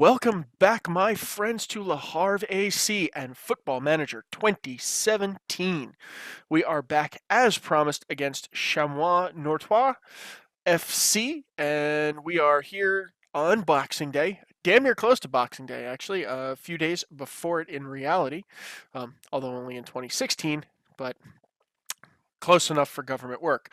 Welcome back, my friends, to Havre AC and Football Manager 2017. We are back as promised against Chamois Nortois FC, and we are here on Boxing Day. Damn near close to Boxing Day, actually, a few days before it in reality, although only in 2016, but close enough for government work.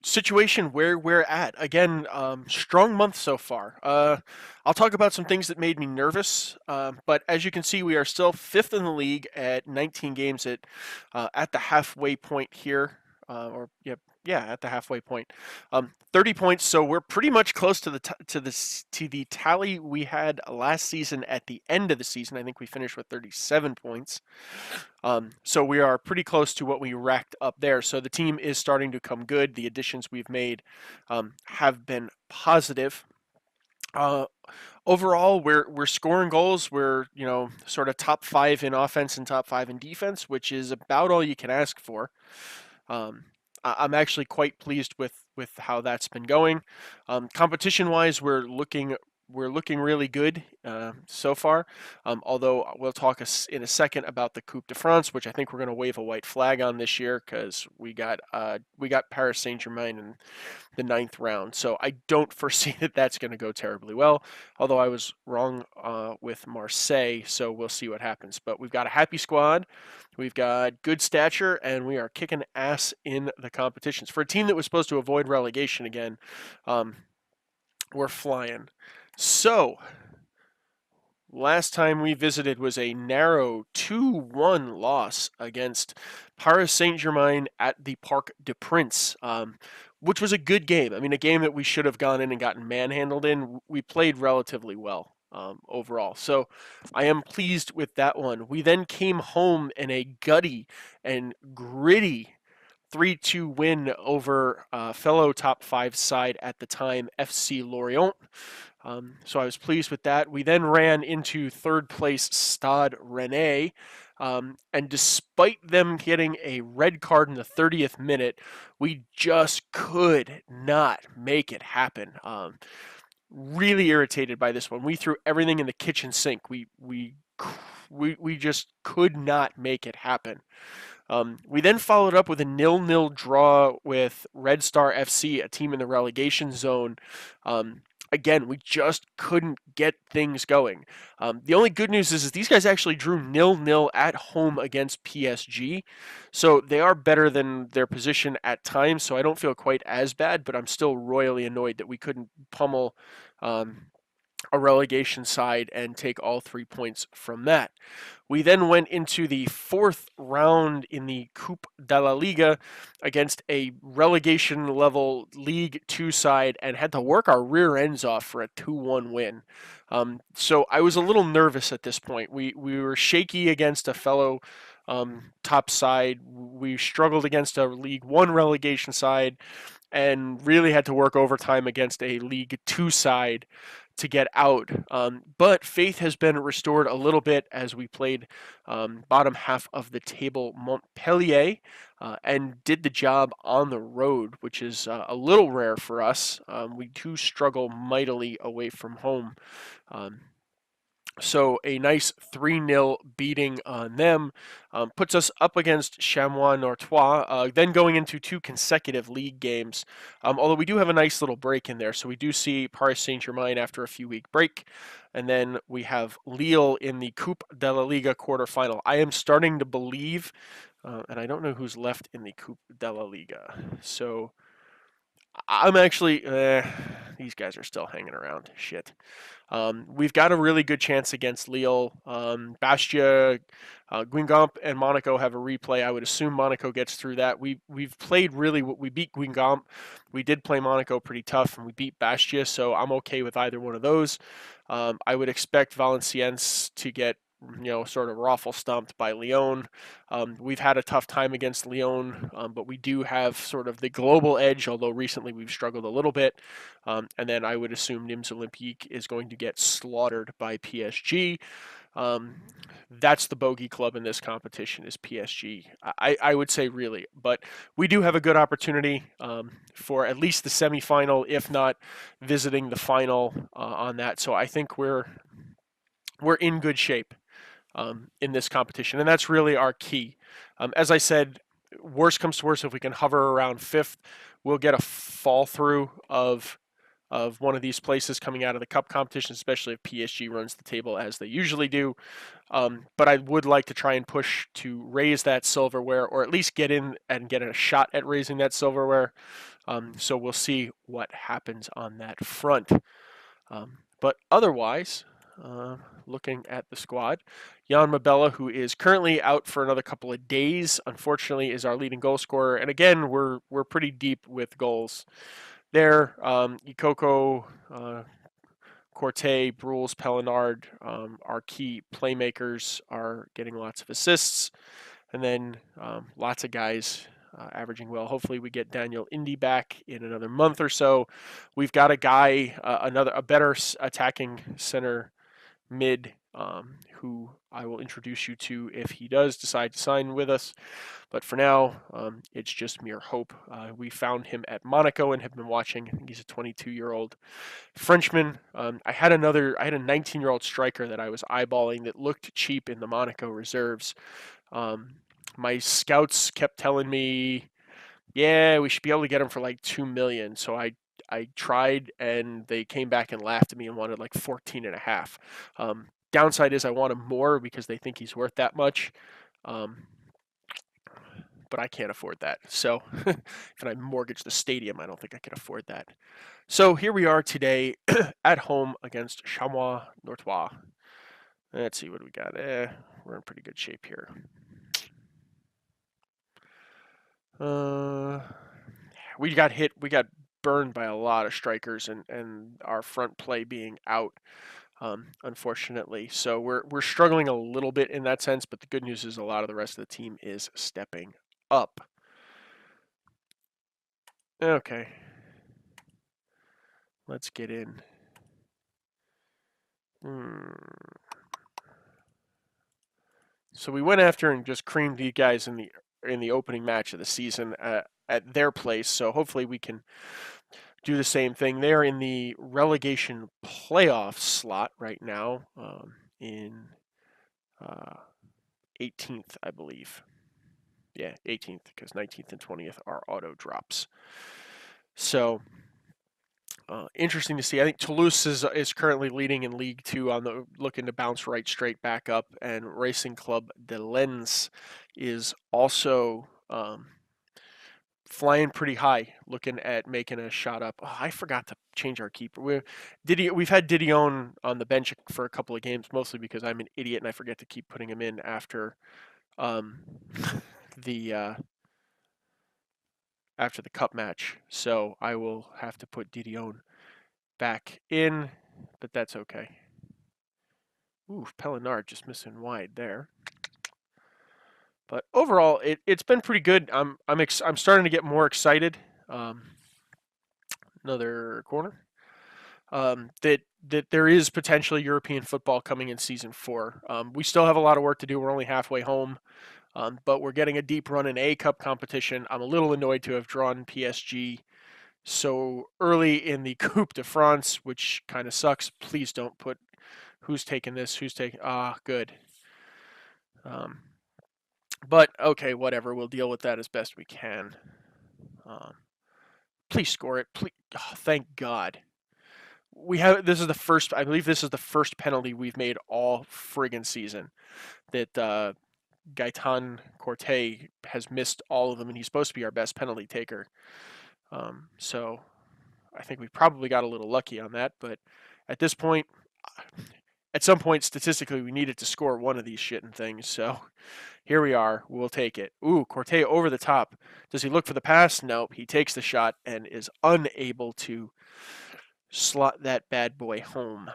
Situation where we're at. Again, strong month so far. I'll talk about some things that made me nervous, but as you can see, we are still fifth in the league at 19 games at the halfway point here, or yeah, at the halfway point. 30 points, so we're pretty much close to the tally we had last season at the end of the season. I think we finished with 37 points. So we are pretty close to what we racked up there. So the team is starting to come good. The additions we've made have been positive. Overall, we're scoring goals. We're sort of top 5 in offense and top 5 in defense, which is about all you can ask for. I'm actually quite pleased with how that's been going. Competition-wise, we're looking really good so far. Although we'll talk in a second about the Coupe de France, which I think we're going to wave a white flag on this year because we got Paris Saint-Germain in the 9th round. So I don't foresee that that's going to go terribly well. Although I was wrong with Marseille, so we'll see what happens. But we've got a happy squad. We've got good stature, and we are kicking ass in the competitions. For a team that was supposed to avoid relegation again, we're flying. So, last time we visited was a narrow 2-1 loss against Paris Saint-Germain at the Parc des Princes, which was a good game. I mean, a game that we should have gone in and gotten manhandled in. We played relatively well overall. So I am pleased with that one. We then came home in a gutty and gritty 3-2 win over fellow top 5 side at the time, FC Lorient. So I was pleased with that. We then ran into third place Stade Rennais, and despite them getting a red card in the 30th minute, we just could not make it happen. Really irritated by this one. We threw everything in the kitchen sink. We just could not make it happen. We then followed up with a 0-0 draw with Red Star FC, a team in the relegation zone. Again, we just couldn't get things going. The only good news is these guys actually drew 0-0 at home against PSG, so they are better than their position at times, so I don't feel quite as bad, but I'm still royally annoyed that we couldn't pummel a relegation side and take all 3 points from that. We then went into the 4th round in the Coupe de la Liga against a relegation level League 2 side and had to work our rear ends off for a 2-1 win. So I was a little nervous at this point. We were shaky against a fellow top side. We struggled against a League 1 relegation side and really had to work overtime against a League 2 side to get out. But faith has been restored a little bit as we played bottom half of the table Montpellier and did the job on the road, which is a little rare for us. We do struggle mightily away from home. So a nice 3-0 beating on them puts us up against Chamois Nortois, then going into 2 consecutive league games. Although we do have a nice little break in there, so we do see Paris Saint-Germain after a few week break, and then we have Lille in the Coupe de la Liga quarterfinal. I am starting to believe, and I don't know who's left in the Coupe de la Liga, so I'm actually, these guys are still hanging around. Shit. We've got a really good chance against Lille. Bastia, Guingamp, and Monaco have a replay. I would assume Monaco gets through that. We've played really. We beat Guingamp. We did play Monaco pretty tough, and we beat Bastia. So I'm okay with either one of those. I would expect Valenciennes to get sort of raffle stomped by Lyon. We've had a tough time against Lyon, but we do have sort of the global edge, although recently we've struggled a little bit. And then I would assume Nîmes Olympique is going to get slaughtered by PSG. That's the bogey club in this competition is PSG. I would say really, but we do have a good opportunity for at least the semifinal, if not visiting the final on that. So I think we're in good shape in this competition, and that's really our key. As I said, worst comes to worst, if we can hover around fifth, we'll get a fall through of one of these places coming out of the cup competition, especially if PSG runs the table as they usually do. But I would like to try and push to raise that silverware, or at least get in and get a shot at raising that silverware. So we'll see what happens on that front. But otherwise, looking at the squad, Jan Mabella, who is currently out for another couple of days, unfortunately, is our leading goal scorer. And again, we're pretty deep with goals there. Ikoko, Corte, Brules, Pellinard, our key playmakers, are getting lots of assists. And then lots of guys averaging well. Hopefully we get Daniel Indy back in another month or so. We've got a guy, a better attacking center mid, who I will introduce you to if he does decide to sign with us. But for now, it's just mere hope. We found him at Monaco and have been watching. I think he's a 22-year-old Frenchman. I had a 19-year-old striker that I was eyeballing that looked cheap in the Monaco reserves. My scouts kept telling me, yeah, we should be able to get him for like 2 million. So I tried, and they came back and laughed at me and wanted like 14 and a half. Downside is I want him more because they think he's worth that much. But I can't afford that. So if I mortgage the stadium, I don't think I can afford that. So here we are today at home against Chamois Nortois. Let's see what we got. We're in pretty good shape here. We got burned by a lot of strikers, and our front play being out, unfortunately. So we're struggling a little bit in that sense, but the good news is a lot of the rest of the team is stepping up. Okay. Let's get in. So we went after and just creamed these guys in the opening match of the season at their place. So hopefully we can do the same thing. They're in the relegation playoff slot right now, in 18th, I believe. Yeah, 18th, because 19th and 20th are auto drops. So interesting to see. I think Toulouse is currently leading in League Two, looking to bounce right straight back up, and Racing Club de Lens is also flying pretty high, looking at making a shot up. Oh, I forgot to change our keeper. We've had Didion on the bench for a couple of games, mostly because I'm an idiot and I forget to keep putting him in after the after the cup match. So I will have to put Didion back in, but that's okay. Ooh, Pellinard just missing wide there. But overall, it's been pretty good. I'm starting to get more excited. Another corner. That there is potentially European football coming in season 4. We still have a lot of work to do. We're only halfway home, but we're getting a deep run in A Cup competition. I'm a little annoyed to have drawn PSG so early in the Coupe de France, which kind of sucks. Please don't put who's taking this, who's taking. Good. But okay, whatever. We'll deal with that as best we can. Please score it. Please. Oh, thank God. This is the first. I believe this is the first penalty we've made all friggin' season. That Gaetan Corte has missed all of them, and he's supposed to be our best penalty taker. So I think we probably got a little lucky on that. But at this point, at some point statistically, we needed to score one of these shitting things. So here we are. We'll take it. Ooh, Corte over the top. Does he look for the pass? Nope. He takes the shot and is unable to slot that bad boy home.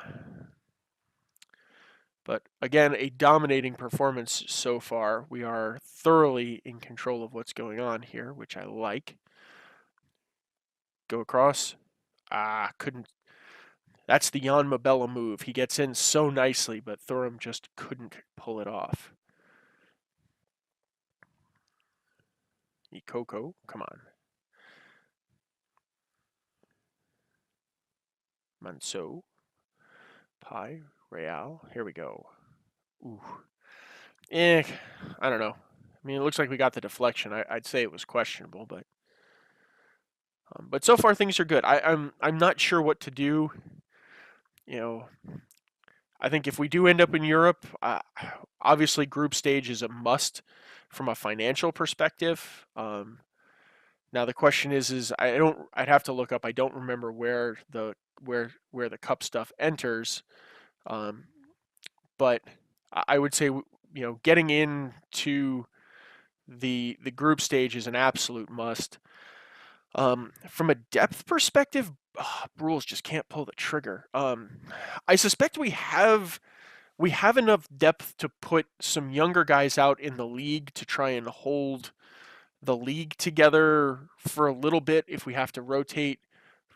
But again, a dominating performance so far. We are thoroughly in control of what's going on here, which I like. Go across. Couldn't. That's the Jan Mabella move. He gets in so nicely, but Thuram just couldn't pull it off. Ikoko, come on. Manso. Pi. Real. Here we go. Ooh. I don't know. I mean, it looks like we got the deflection. I'd say it was questionable, but so far things are good. I'm not sure what to do. You know, I think if we do end up in Europe, obviously group stage is a must from a financial perspective. Now the question is I'd have to look up. I don't remember where the cup stuff enters, um, but I would say getting into the group stage is an absolute must. From a depth perspective, Brules just can't pull the trigger. I suspect we have enough depth to put some younger guys out in the league to try and hold the league together for a little bit if we have to rotate.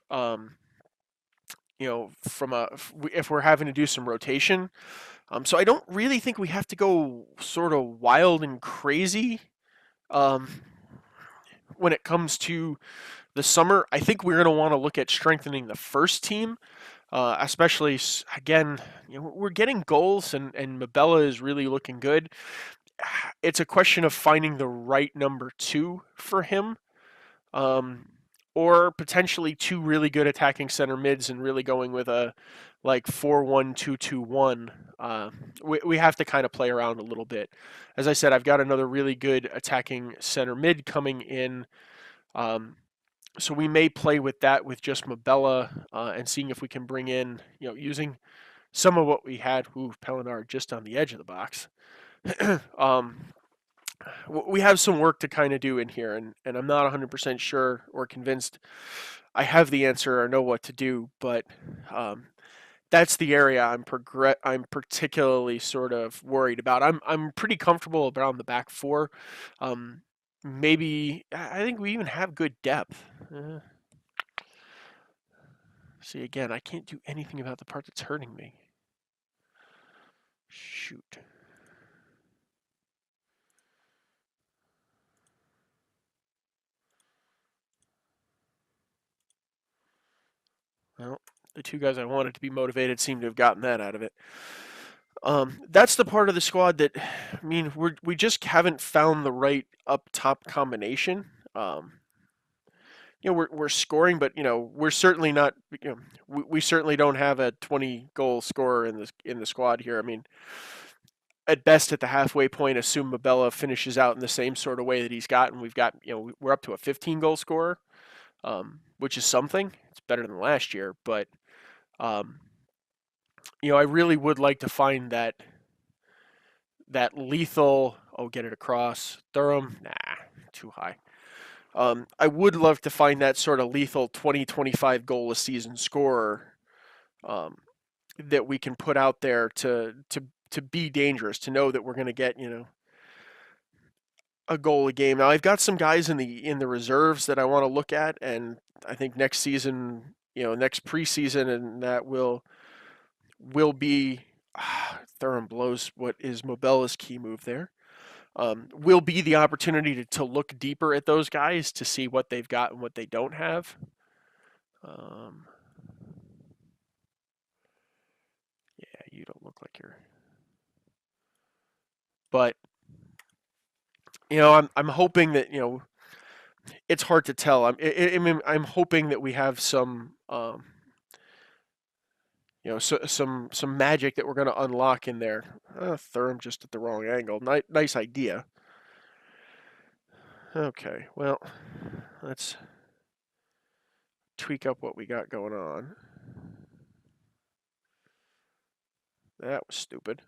If we're having to do some rotation. So I don't really think we have to go sort of wild and crazy um, when it comes to the summer. I think we're going to want to look at strengthening the first team, especially again. We're getting goals, and Mabella is really looking good. It's a question of finding the right number 2 for him, or potentially 2 really good attacking center mids and really going with a like 4-1-2-2-1. We have to kind of play around a little bit. As I said, I've got another really good attacking center mid coming in. So we may play with that with just Mabella and seeing if we can bring in, using some of what we had. Pellinar just on the edge of the box. We have some work to kind of do in here, and I'm not 100% sure or convinced I have the answer or know what to do, but that's the area I'm particularly sort of worried about. I'm pretty comfortable around the back 4. Maybe I think we even have good depth. See, again, I can't do anything about the part that's hurting me. Shoot. Well, the 2 guys I wanted to be motivated seem to have gotten that out of it. That's the part of the squad that, I mean, we just haven't found the right up top combination. We're scoring, but we're certainly not. We certainly don't have a 20 goal scorer in the squad here. I mean, at best at the halfway point, assume Mabella finishes out in the same sort of way that he's gotten. We've got we're up to a 15 goal scorer, which is something. It's better than last year, but I really would like to find that lethal. Oh, get it across. Thuram, nah, too high. I would love to find that sort of lethal 20-25 goal a season scorer that we can put out there to be dangerous, to know that we're going to get a goal a game. Now I've got some guys in the reserves that I want to look at, and I think next season, next preseason, and that will be Thuram blows what is Mobella's key move there. Will be the opportunity to look deeper at those guys to see what they've got and what they don't have. Yeah, you don't look like you're. But I'm hoping that it's hard to tell. I'm hoping that we have some some magic that we're going to unlock in there. Thuram just at the wrong angle. Nice idea. Okay, well, let's tweak up what we got going on. That was stupid.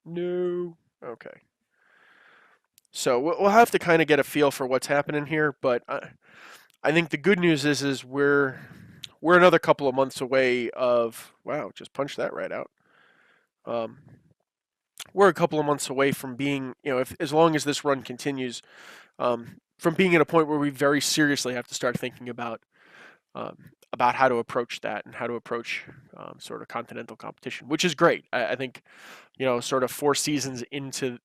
No. Okay. So we'll have to kind of get a feel for what's happening here, but I think the good news is we're another couple of months away of just punch that right out. We're a couple of months away from being, if as long as this run continues, from being at a point where we very seriously have to start thinking about how to approach that and how to approach sort of continental competition, which is great. I think, sort of 4 seasons into,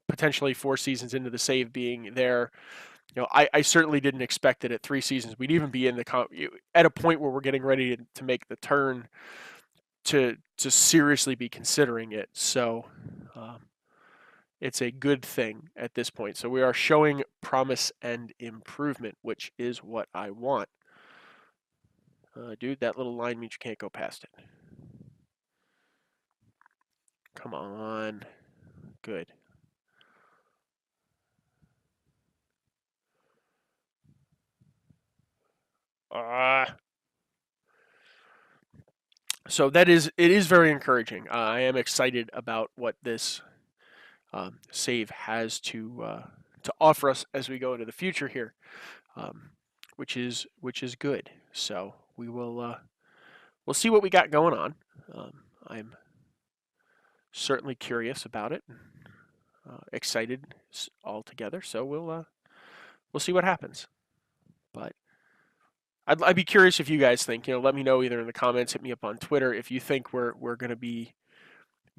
potentially 4 seasons into the save being there, I certainly didn't expect that at 3 seasons we'd even be in at a point where we're getting ready to make the turn to seriously be considering it. So it's a good thing at this point. So we are showing promise and improvement, which is what I want. Dude, that little line means you can't go past it. Come on. Good. So it is very encouraging. I am excited about what this save has to offer us as we go into the future here, which is good. So we will we'll see what we got going on. I'm certainly curious about it, excited altogether. So we'll see what happens. But I'd be curious if you guys think. Let me know either in the comments, hit me up on Twitter if you think we're going to be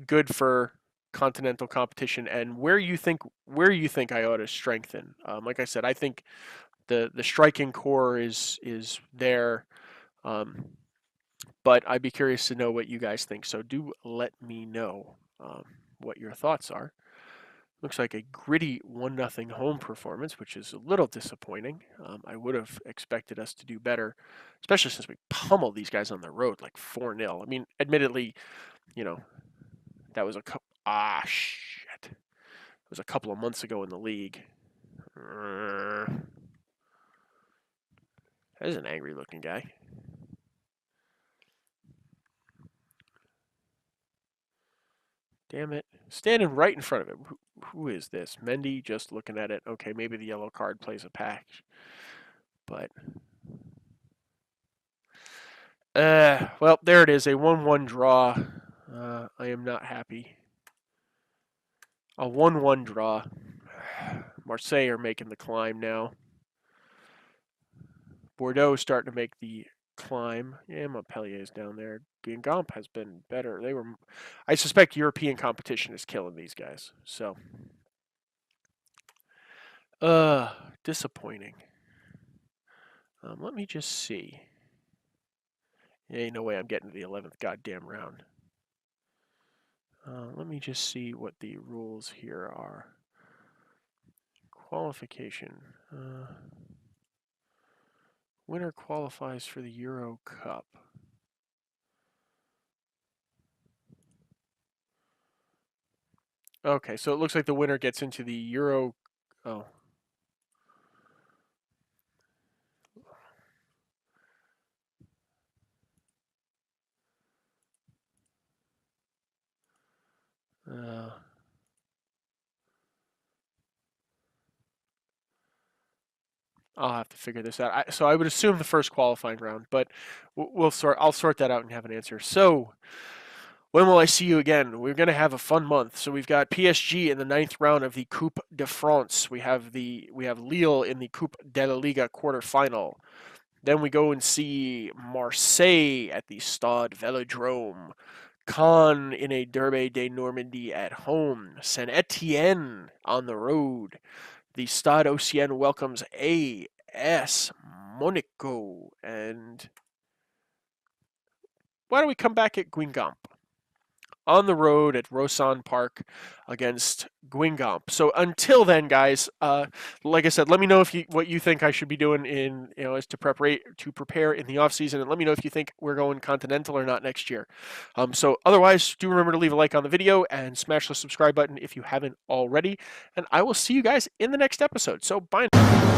good for continental competition, and where you think I ought to strengthen. Like I said, I think the striking core is there, but I'd be curious to know what you guys think. So do let me know what your thoughts are. Looks like a gritty 1-0 home performance, which is a little disappointing. I would have expected us to do better, especially since we pummeled these guys on the road like 4-0. I mean, admittedly, that was shit. It was a couple of months ago in the league. That is an angry looking guy. Damn it. Standing right in front of him. Who is this? Mendy, just looking at it. Okay, maybe the yellow card plays a pack. But well, there it is. A 1-1 draw. I am not happy. A 1-1 draw. Marseille are making the climb now. Bordeaux is starting to make the climb. Yeah, Montpellier is down there. Guingamp has been better. I suspect European competition is killing these guys. So, disappointing. Let me just see. Ain't no way I'm getting to the 11th goddamn round. Let me just see what the rules here are. Qualification. Winner qualifies for the Euro Cup. Okay, so it looks like the winner gets into the Euro. Oh. I'll have to figure this out. So I would assume the first qualifying round, but I'll sort that out and have an answer. So when will I see you again? We're going to have a fun month. So we've got PSG in the 9th round of the Coupe de France. We have Lille in the Coupe de la Liga quarterfinal. Then we go and see Marseille at the Stade Velodrome. Caen in a Derby de Normandie at home. Saint Etienne on the road. The Stade Océan welcomes AS Monaco. And why don't we come back at Guingamp? On the road at Rosson Park against Guingamp. So until then, guys, like I said, let me know what you think I should be doing as to prepare in the off season, and let me know if you think we're going continental or not next year. So otherwise, do remember to leave a like on the video and smash the subscribe button if you haven't already. And I will see you guys in the next episode. So bye now.